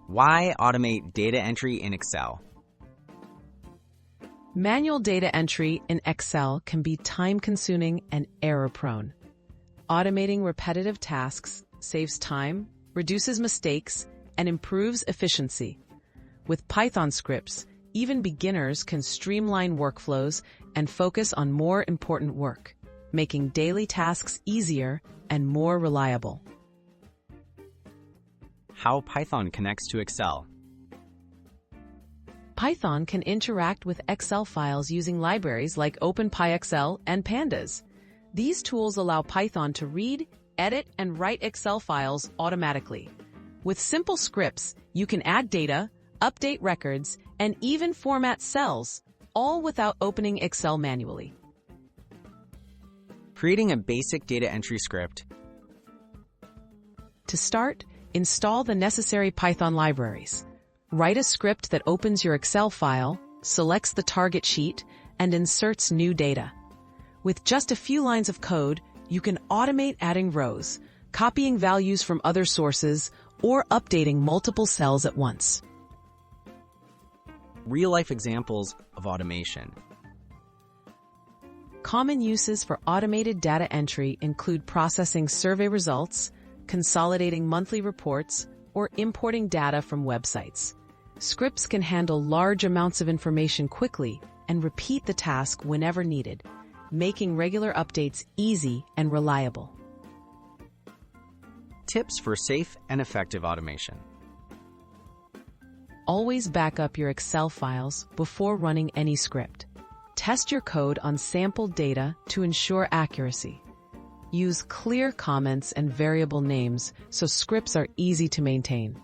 Why automate data entry in Excel? Manual data entry in Excel can be time-consuming and error-prone. Automating repetitive tasks saves time, reduces mistakes, and improves efficiency. With Python scripts, even beginners can streamline workflows and focus on more important work, making daily tasks easier and more reliable. How Python connects to Excel. Python can interact with Excel files using libraries like openpyxl and pandas. These tools allow Python to read, edit, and write Excel files automatically. With simple scripts, you can add data, update records, and even format cells, all without opening Excel manually. Creating a basic data entry script. To start, install the necessary Python libraries. Write a script that opens your Excel file, selects the target sheet, and inserts new data. With just a few lines of code, you can automate adding rows, copying values from other sources, or updating multiple cells at once. Real-life examples of automation. Common uses for automated data entry include processing survey results, consolidating monthly reports, or importing data from websites. Scripts can handle large amounts of information quickly and repeat the task whenever needed, making regular updates easy and reliable. Tips for safe and effective automation. Always back up your Excel files before running any script. Test your code on sampled data to ensure accuracy. Use clear comments and variable names so scripts are easy to maintain.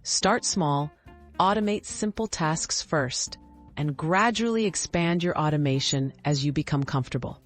Start small, automate simple tasks first, and gradually expand your automation as you become comfortable.